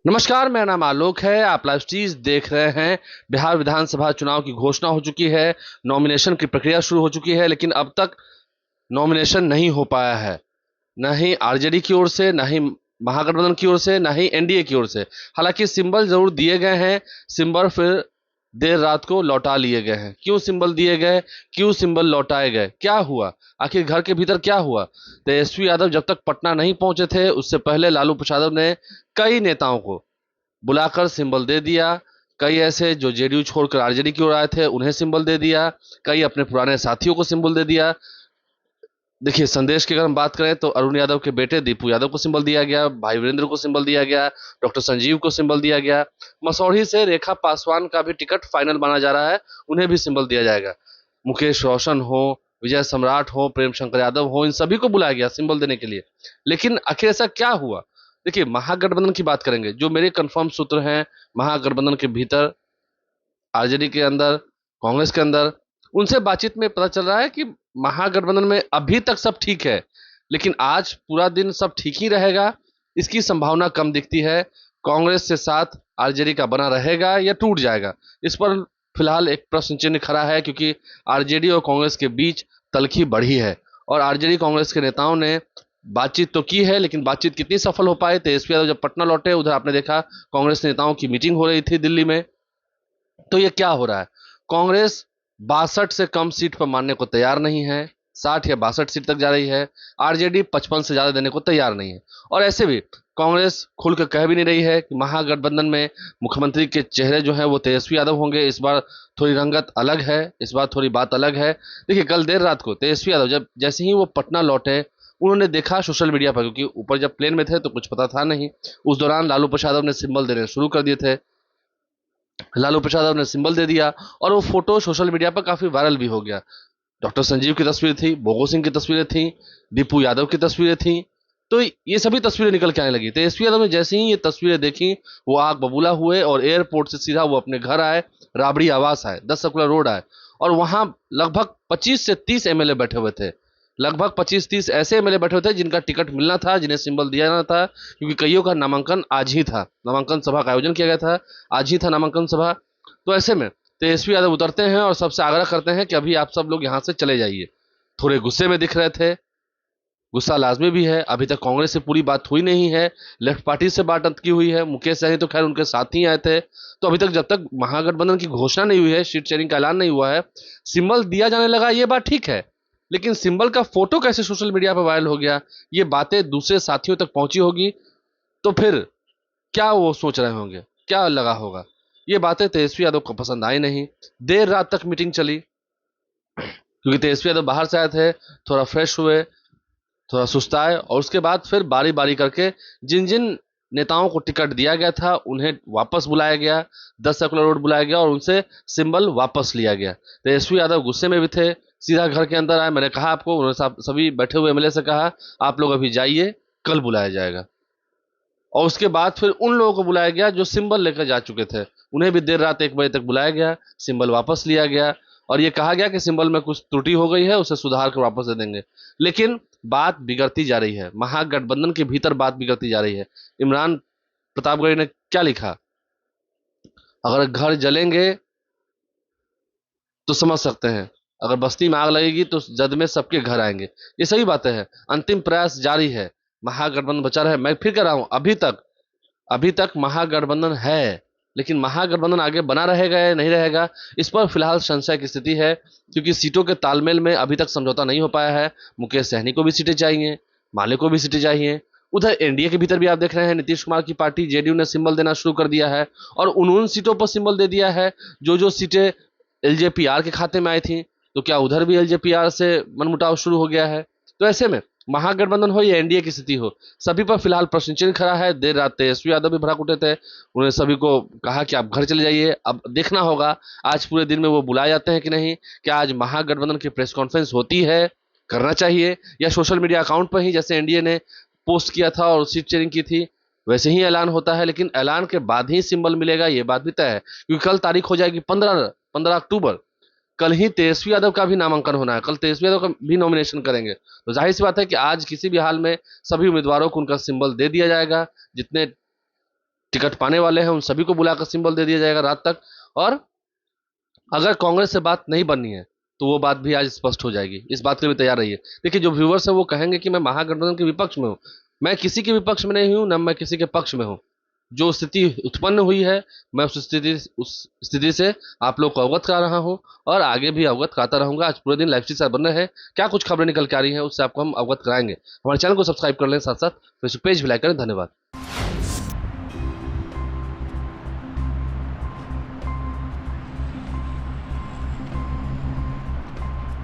नमस्कार, मेरा नाम आलोक है। आप लाइव स्ट्रीज देख रहे हैं। बिहार विधानसभा चुनाव की घोषणा हो चुकी है। नॉमिनेशन की प्रक्रिया शुरू हो चुकी है, लेकिन अब तक नॉमिनेशन नहीं हो पाया है। न ही आरजेडी की ओर से, न ही महागठबंधन की ओर से, न ही एनडीए की ओर से। हालांकि सिंबल जरूर दिए गए हैं। सिंबल फिर देर रात को लौटा लिए गए हैं। क्यों सिंबल दिए गए, क्यों सिंबल लौटाए गए, क्या हुआ, आखिर घर के भीतर क्या हुआ? तेजस्वी यादव जब तक पटना नहीं पहुंचे थे, उससे पहले लालू प्रसाद यादव ने कई नेताओं को बुलाकर सिंबल दे दिया। कई ऐसे जो जेडीयू छोड़कर आरजेडी की ओर आए थे, उन्हें सिंबल दे दिया। कई अपने पुराने साथियों को सिंबल दे दिया। देखिए, संदेश की अगर हम बात करें तो अरुण यादव के बेटे दीपू यादव को सिंबल दिया गया, भाई वीरेंद्र को सिंबल दिया गया, डॉक्टर संजीव को सिंबल दिया गया। मसौढ़ी से रेखा पासवान का भी टिकट फाइनल माना जा रहा है, उन्हें भी सिंबल दिया जाएगा। मुकेश रोशन हो, विजय सम्राट हो, प्रेम शंकर यादव हो, इन सभी को बुलाया गया सिंबल देने के लिए। लेकिन आखिर ऐसा क्या हुआ? देखिए, महागठबंधन की बात करेंगे, जो मेरे कंफर्म सूत्र हैं महागठबंधन के भीतर, आरजेडी के अंदर, कांग्रेस के अंदर, उनसे बातचीत में पता चल रहा है कि महागठबंधन में अभी तक सब ठीक है। लेकिन आज पूरा दिन सब ठीक ही रहेगा, इसकी संभावना कम दिखती है। कांग्रेस से साथ आरजेडी का बना रहेगा या टूट जाएगा, इस पर फिलहाल एक प्रश्न चिन्ह खड़ा है, क्योंकि आरजेडी और कांग्रेस के बीच तलखी बढ़ी है। और आरजेडी कांग्रेस के नेताओं ने बातचीत तो की है, लेकिन बातचीत कितनी सफल हो पाए? तेजस्वी यादव जब पटना लौटे, उधर आपने देखा कांग्रेस नेताओं की मीटिंग हो रही थी दिल्ली में। तो ये क्या हो रहा है? कांग्रेस 62 से कम सीट पर मानने को तैयार नहीं है, 60 या 62 सीट तक जा रही है। आरजेडी 55 से ज्यादा देने को तैयार नहीं है। और ऐसे भी कांग्रेस खुल कर कह भी नहीं रही है कि महागठबंधन में मुख्यमंत्री के चेहरे जो है वो तेजस्वी यादव होंगे। इस बार थोड़ी रंगत अलग है, इस बार थोड़ी बात अलग है। देखिए, कल देर रात को तेजस्वी यादव जब जैसे ही वो पटना लौटे, उन्होंने देखा सोशल मीडिया पर, क्योंकि ऊपर जब प्लेन में थे तो कुछ पता था नहीं। उस दौरान लालू प्रसाद यादव ने सिंबल देने शुरू कर दिए थे। लालू प्रसाद यादव ने सिंबल दे दिया, और वो फोटो सोशल मीडिया पर काफी वायरल भी हो गया। डॉक्टर संजीव की तस्वीर थी, बोगो सिंह की तस्वीरें थी, दीपू यादव की तस्वीरें थी। तो ये सभी तस्वीरें निकल के आने लगी। तेजस्वी यादव ने जैसे ही ये तस्वीरें देखी, वो आग बबूला हुए और एयरपोर्ट से सीधा वो अपने घर आए, राबड़ी आवास आए, 10 सर्कुलर रोड आए। और वहां लगभग 25 से 30 एमएलए बैठे हुए थे। लगभग 25-30 ऐसे एमएलए बैठे हुए थे जिनका टिकट मिलना था, जिन्हें सिंबल दिया जाना था, क्योंकि कईयों का नामांकन आज ही था। नामांकन सभा का आयोजन किया गया था, आज ही था नामांकन सभा। तो ऐसे में तेजस्वी यादव उतरते हैं और सबसे आग्रह करते हैं कि अभी आप सब लोग यहाँ से चले जाइए। थोड़े गुस्से में दिख रहे थे, गुस्सा लाजमी भी है। अभी तक कांग्रेस से पूरी बात हुई नहीं है, लेफ्ट पार्टी से बात अटकी हुई है। मुकेश सहनी तो खैर उनके साथ ही आए थे। तो अभी तक जब तक महागठबंधन की घोषणा नहीं हुई है, सीट शेयरिंग का ऐलान नहीं हुआ है, सिंबल दिया जाने लगा, ये बात ठीक है। लेकिन सिंबल का फोटो कैसे सोशल मीडिया पर वायरल हो गया, ये बातें दूसरे साथियों तक पहुंची होगी, तो फिर क्या वो सोच रहे होंगे, क्या लगा होगा? ये बातें तेजस्वी यादव को पसंद आई नहीं। देर रात तक मीटिंग चली, क्योंकि तेजस्वी यादव बाहर से आए थे, थोड़ा फ्रेश हुए, थोड़ा सुस्ताए, और उसके बाद फिर बारी बारी करके जिन जिन नेताओं को टिकट दिया गया था उन्हें वापस बुलाया गया, 10 सर्कुलर रोड बुलाया गया और उनसे सिंबल वापस लिया गया। तेजस्वी यादव गुस्से में भी थे, सीधा घर के अंदर आए। मैंने कहा आपको, उन्होंने सभी बैठे हुए एमएलए से कहा आप लोग अभी जाइए, कल बुलाया जाएगा। और उसके बाद फिर उन लोगों को बुलाया गया जो सिंबल लेकर जा चुके थे, उन्हें भी देर रात 1 बजे तक बुलाया गया, सिंबल वापस लिया गया। और ये कहा गया कि सिंबल में कुछ त्रुटि हो गई है, उसे सुधार कर वापस दे देंगे। लेकिन बात बिगड़ती जा रही है, महागठबंधन के भीतर बात बिगड़ती जा रही है। इमरान प्रतापगढ़ी ने क्या लिखा? अगर घर जलेंगे तो समझ सकते हैं, अगर बस्ती में आग लगेगी तो जद में सबके घर आएंगे। ये सही बातें हैं। अंतिम प्रयास जारी है, महागठबंधन बचा रहे। मैं फिर कह रहा हूं, अभी तक महागठबंधन है, लेकिन महागठबंधन आगे बना रहेगा या नहीं रहेगा, इस पर फिलहाल संशय की स्थिति है, क्योंकि सीटों के तालमेल में अभी तक समझौता नहीं हो पाया है। मुकेश सहनी को भी सीटें चाहिए, माले को भी सीटें चाहिए। उधर एनडीए के भीतर भी आप देख रहे हैं, नीतीश कुमार की पार्टी जेडीयू ने सिंबल देना शुरू कर दिया है, और उन सीटों पर सिंबल दे दिया है जो जो सीटें एलजेपीआर के खाते में आई थी। तो क्या उधर भी एलजेपीआर से मनमुटाव शुरू हो गया है? तो ऐसे में महागठबंधन हो या एनडीए की स्थिति हो, सभी पर फिलहाल प्रश्न चिन्ह खड़ा है। देर रात तेजस्वी यादव भी भड़क उठे थे, उन्होंने सभी को कहा कि आप घर चले जाइए। अब देखना होगा आज पूरे दिन में वो बुलाए जाते हैं कि नहीं। क्या आज महागठबंधन की प्रेस कॉन्फ्रेंस होती है, करना चाहिए, या सोशल मीडिया अकाउंट पर ही जैसे एनडीए ने पोस्ट किया था और सीट शेयरिंग की थी वैसे ही ऐलान होता है? लेकिन ऐलान के बाद ही सिंबल मिलेगा, ये बात भी तय है, क्योंकि कल तारीख हो जाएगी 15 अक्टूबर। कल ही तेजस्वी यादव का भी नामांकन होना है, कल तेजस्वी यादव का भी नॉमिनेशन करेंगे। तो जाहिर सी बात है कि आज किसी भी हाल में सभी उम्मीदवारों को उनका सिंबल दे दिया जाएगा। जितने टिकट पाने वाले हैं उन सभी को बुलाकर सिंबल दे दिया जाएगा रात तक। और अगर कांग्रेस से बात नहीं बननी है तो वो बात भी आज स्पष्ट हो जाएगी, इस बात के लिए भी तैयार रहिए। देखिए, जो व्यूवर्स है वो कहेंगे कि मैं महागठबंधन के विपक्ष में हूँ। मैं किसी के विपक्ष में नहीं हूँ, न मैं किसी के पक्ष में हूँ। जो स्थिति उत्पन्न हुई है, मैं उस स्थिति से आप लोग को अवगत करा रहा हूँ और आगे भी अवगत कराता रहूंगा। आज पूरे दिन लाइव स्ट्रीम बन रहे हैं, क्या कुछ खबरें निकल के आ रही हैं उससे आपको हम अवगत कराएंगे। हमारे चैनल को सब्सक्राइब कर लें, साथ साथ फेसबुक पेज भी लाइक करें। धन्यवाद।